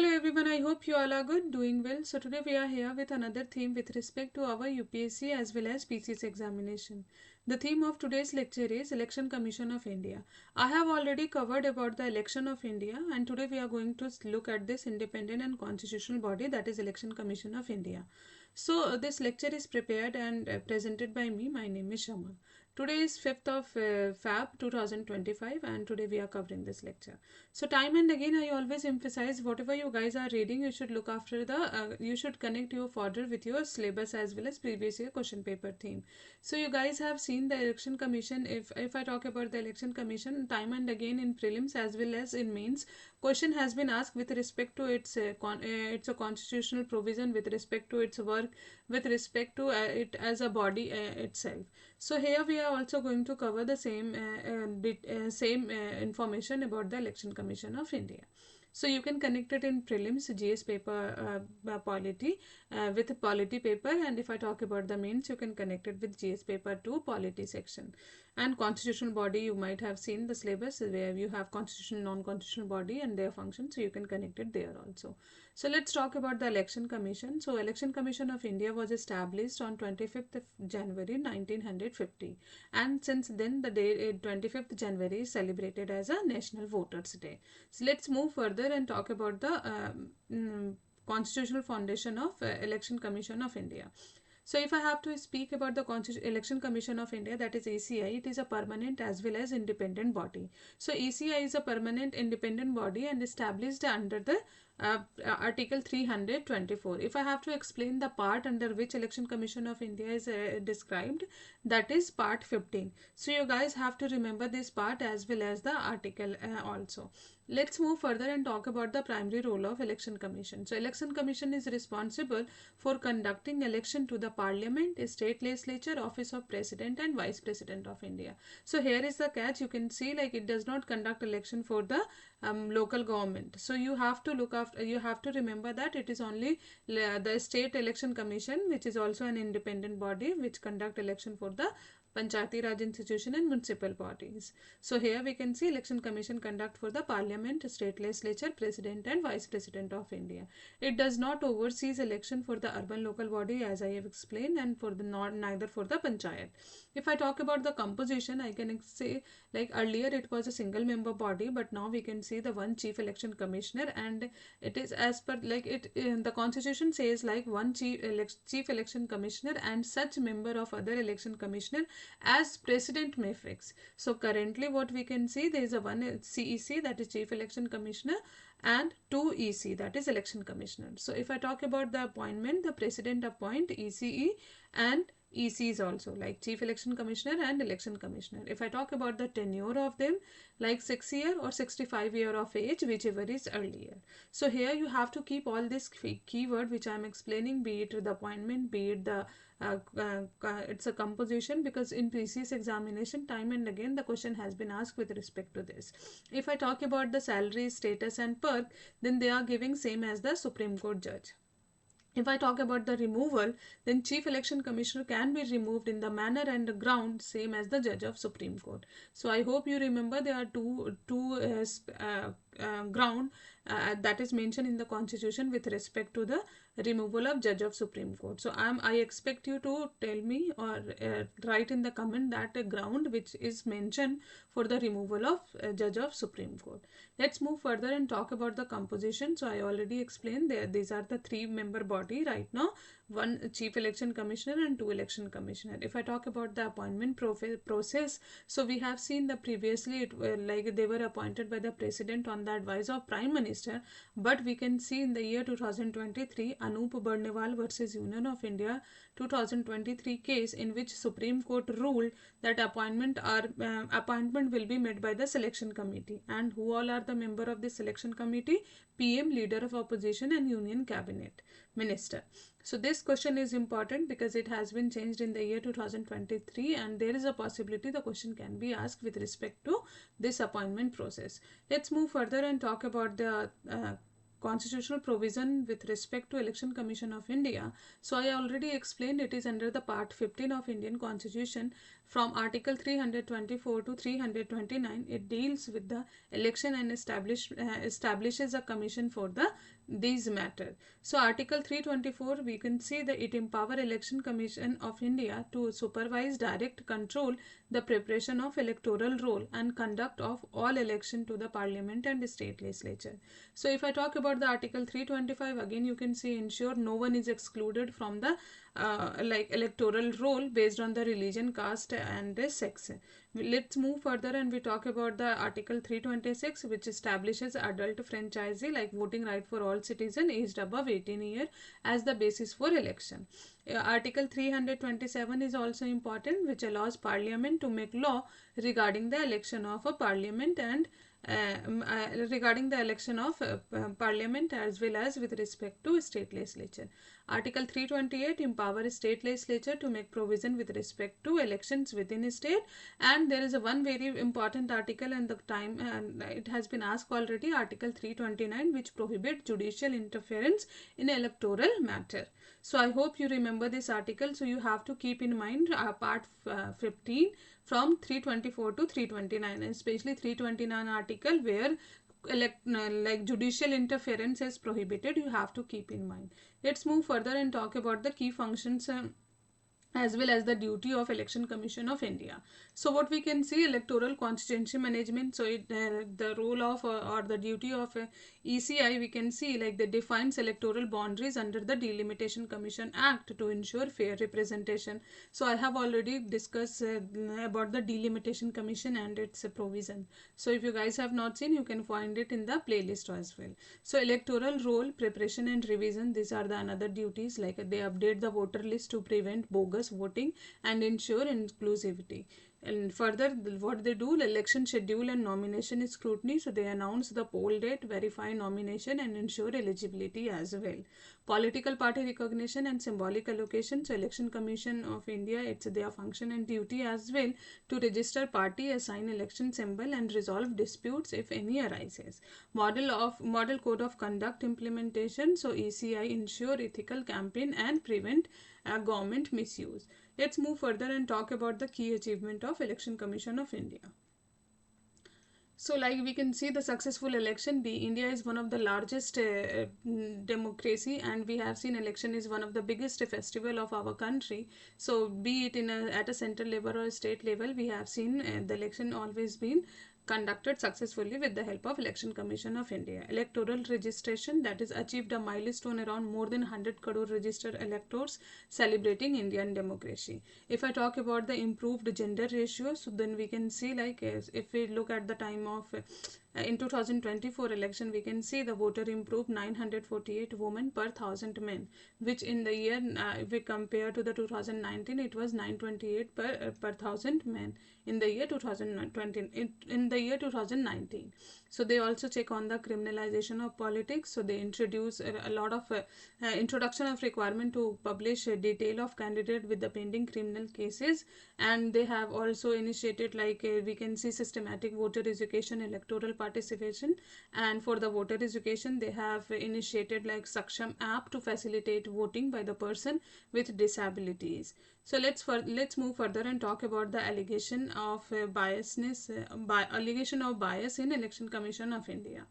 Hello everyone, I hope you all are good, doing well. So today we are here with another theme with respect to our UPSC as well as PCS examination. The theme of today's lecture is Election Commission of India. I have already covered about the election of India, and today we are going to look at this independent and constitutional body, that is Election Commission of India. So this lecture is prepared and presented by me. My name is Shama. Today is 5th of Feb 2025, and today we are covering this lecture. So time and again I always emphasize, whatever you guys are reading, you should look after you should connect your fodder with your syllabus as well as previous year question paper theme. So you guys have seen the election commission. If I talk about the election commission, time and again in prelims as well as in mains, question has been asked with respect to its a constitutional provision, with respect to its work, with respect to it as a body itself. So here we are also going to cover the same information about the Election Commission of India. So you can connect it in prelims, GS paper, polity, with polity paper, and if I talk about the mains, you can connect it with GS paper 2 polity section. And constitutional body, you might have seen the syllabus where you have constitutional, non-constitutional body and their functions, so you can connect it there also. So let's talk about the Election Commission. So Election Commission of India was established on 25th of January 1950, and since then the day 25th January is celebrated as a National Voters Day. So let's move further and talk about the constitutional foundation of Election Commission of India. So if I have to speak about the Election Commission of India, that is ECI, it is a permanent as well as independent body. So ECI is a permanent independent body and established under the Article 324. If I have to explain the part under which Election Commission of India is described, that is part 15. So you guys have to remember this part as well as the article also. Let's move further and talk about the primary role of Election Commission. So Election Commission is responsible for conducting election to the Parliament, State Legislature, Office of President and Vice President of India. So here is the catch. You can see like it does not conduct election for the local government. So you have to look after, you have to remember that it is only the State Election Commission, which is also an independent body which conduct election for the Panchayati Raj institution and municipal bodies. So here we can see Election Commission conduct for the Parliament, State Legislature, President and Vice President of India. It does not oversees election for the urban local body as I have explained, and for the neither for the Panchayat. If I talk about the composition, I can say like earlier it was a single member body, but now we can see the one Chief Election Commissioner, and it is as per like it in the constitution says like one Chief Election Commissioner and such member of other election commissioner as President may fix. So currently what we can see, there is a one CEC, that is Chief Election Commissioner, and 2 EC, that is Election Commissioner. So if I talk about the appointment, the President appoint ECE and ECs also, like Chief Election Commissioner and Election Commissioner. If I talk about the tenure of them, like 6 year or 65 year of age, whichever is earlier. So here you have to keep all this keyword which I am explaining, be it the appointment, be it the it's a composition, because in previous examination time and again the question has been asked with respect to this. If I talk about the salary, status and perk, then they are giving same as the Supreme Court judge. If I talk about the removal, then Chief Election Commissioner can be removed in the manner and the ground same as the Judge of Supreme Court. So I hope you remember there are two ground that is mentioned in the Constitution with respect to the removal of Judge of Supreme Court. So I expect you to tell me or write in the comment that ground which is mentioned for the removal of Judge of Supreme Court. Let's move further and talk about the composition. So I already explained there, these are the 3-member body right now, one Chief Election Commissioner and 2 Election Commissioner. If I talk about the appointment process, so we have seen the previously like they were appointed by the President on the advice of Prime Minister, but we can see in the year 2023 Anup Barnewal versus Union of India 2023 case, in which Supreme Court ruled that appointment will be made by the selection committee. And who all are the member of the selection committee? PM, Leader of Opposition and Union Cabinet Minister. So this question is important because it has been changed in the year 2023, and there is a possibility the question can be asked with respect to this appointment process. Let's move further and talk about the constitutional provision with respect to Election Commission of India. So I already explained it is under the Part 15 of Indian Constitution from Article 324 to 329. It deals with the election and establishes a commission for these matter. So Article 324, we can see that it empower Election Commission of India to supervise, direct, control the preparation of electoral roll and conduct of all election to the parliament and state legislature. So if I talk about the Article 325, again you can see ensure no one is excluded from the electoral roll based on the religion, caste and sex. Let's move further and we talk about the Article 326, which establishes adult franchisee like voting right for all citizens aged above 18 years as the basis for election. Article 327 is also important, which allows Parliament to make law regarding the election of a Parliament and Parliament as well as with respect to state legislature. Article 328 empower state legislature to make provision with respect to elections within a state. And there is a one very important article and the time it has been asked already, Article 329, which prohibit judicial interference in electoral matter. So I hope you remember this article. So you have to keep in mind part 15 from 324 to 329, especially 329 article where judicial interference is prohibited. You have to keep in mind. Let's move further and talk about the key functions as well as the duty of Election Commission of India. So what we can see, electoral constituency management. So the role of or the duty of ECI, we can see like they defines electoral boundaries under the Delimitation Commission Act to ensure fair representation. So I have already discussed about the Delimitation Commission and its provision. So if you guys have not seen, you can find it in the playlist as well. So electoral roll preparation and revision, these are the another duties, like they update the voter list to prevent bogus voting and ensure inclusivity. And further, what they do, election schedule and nomination scrutiny. So they announce the poll date, verify nomination and ensure eligibility as well. Political party recognition and symbolic allocation. So Election Commission of India, it's their function and duty as well to register party, assign election symbol and resolve disputes if any arises. Model code of conduct implementation. So ECI ensure ethical campaign and prevent government misuse. Let's move further and talk about the key achievement of Election Commission of India. So like we can see the successful election, India is one of the largest democracy, and we have seen election is one of the biggest festival of our country. So be it at a central level or state level, we have seen the election always been conducted successfully with the help of Election Commission of India. Electoral registration, that is achieved a milestone around more than 100 crore registered electors celebrating Indian democracy. If I talk about the improved gender ratio, so then we can see like if we look at the time of in 2024 election, we can see the voter improved 948 women per 1000 men, which in the year if we compare to the 2019, it was 928 per 1000 men in the year 2020 in the year 2019. So they also check on the criminalization of politics. So they introduce a lot of introduction of requirement to publish a detail of candidate with the pending criminal cases, and they have also initiated like we can see systematic voter education, electoral participation, and for the voter education they have initiated like Saksham app to facilitate voting by the person with disabilities. So let's move further and talk about the allegation of allegation of bias in Election Commission of India.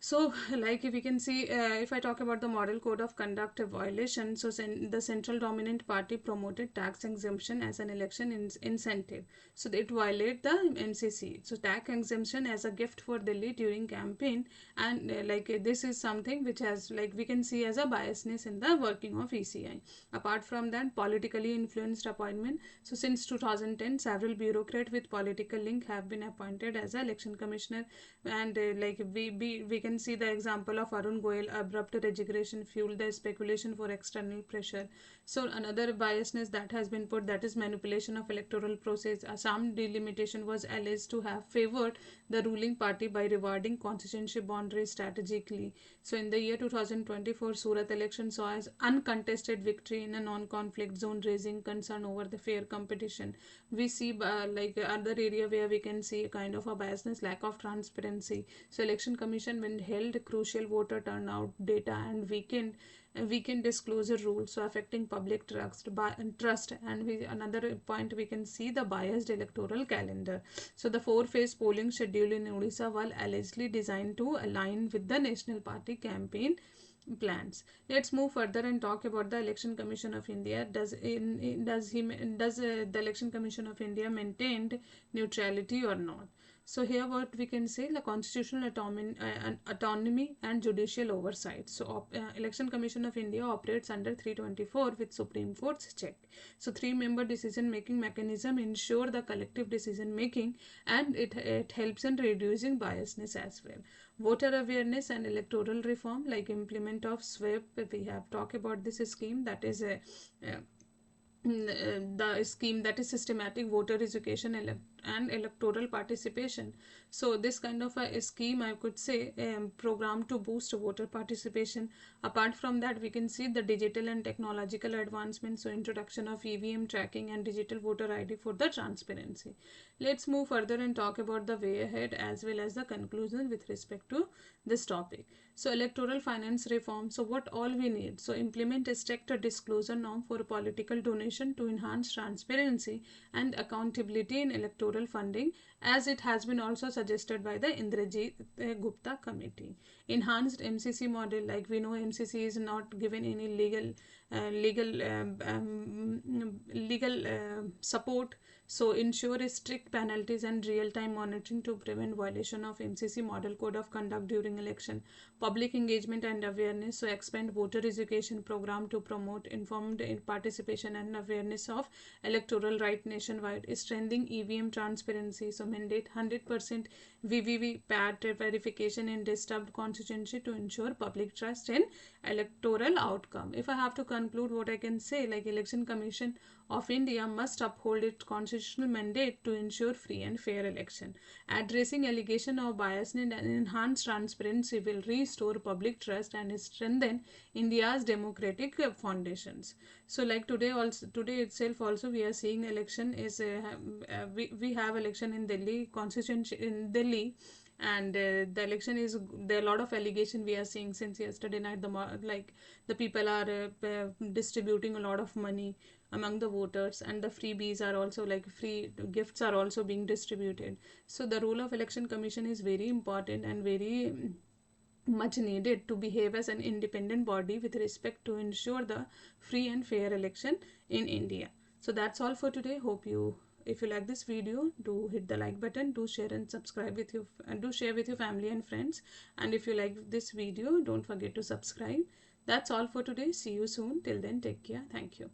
So like we can see if I talk about the model code of conduct violation, so the central dominant party promoted tax exemption as an election incentive, so it violate the MCC. So tax exemption as a gift for Delhi during campaign, and this is something which has like we can see as a biasness in the working of ECI. Apart from that, politically influenced appointment. So since 2010, several bureaucrats with political link have been appointed as a election commissioner, and we can see the example of Arun Goyal. Abrupt resignation fueled the speculation for external pressure. So another biasness that has been put, that is manipulation of electoral process. Assam delimitation was alleged to have favored the ruling party by rewarding constituency boundaries strategically. So in the year 2024, Surat election saw as uncontested victory in a non-conflict zone, raising concern over the fair competition. We see like other area where we can see a kind of a biasness, lack of transparency. So election commission, when and held crucial voter turnout data and weakened disclosure rules, so affecting public trust. And another point we can see the biased electoral calendar. So the four-phase polling schedule in Odisha, while allegedly designed to align with the National Party campaign plans. Let's move further and talk about the Election Commission of India. Does the Election Commission of India maintained neutrality or not? So here what we can say, the constitutional autonomy and judicial oversight. So Election Commission of India operates under 324 with Supreme Court's check. So three-member decision making mechanism ensure the collective decision making, and it helps in reducing biasness as well. Voter awareness and electoral reform, like implement of SWIP, we have talked about this scheme, that is the scheme that is systematic voter education and electoral participation. So this kind of a scheme, I could say, program to boost voter participation. Apart from that, we can see the digital and technological advancements, so introduction of EVM tracking and digital voter ID for the transparency. Let's move further and talk about the way ahead as well as the conclusion with respect to this topic. So electoral finance reform, so what all we need? So implement a stricter disclosure norm for political donation to enhance transparency and accountability in electoral funding, as it has been also suggested by the Indrajit Gupta committee. Enhanced MCC model, like we know MCC is not given any legal support, so ensure strict penalties and real-time monitoring to prevent violation of MCC model code of conduct during election. Public engagement and awareness, so expand voter education program to promote informed participation and awareness of electoral right nationwide. Strengthening EVM transparency, so mandate 100% VVV-PAT verification in disturbed constituency to ensure public trust in electoral outcome. If I have to conclude, what I can say, like Election Commission of India must uphold its constitutional mandate to ensure free and fair election. Addressing allegation of bias and enhanced transparency will restore public trust and strengthen India's democratic foundations. So like today itself also we are seeing election is we have election in Delhi constituency in Delhi, and the election is, there are a lot of allegation we are seeing since yesterday night. The people are distributing a lot of money among the voters, and the freebies are also, like free gifts are also being distributed. So the role of election commission is very important and very much needed to behave as an independent body with respect to ensure the free and fair election in India. So that's all for today. If you like this video, do hit the like button, do share and subscribe with you, and do share with your family and friends. And if you like this video, don't forget to subscribe. That's all for today. See you soon. Till then, take care. Thank you.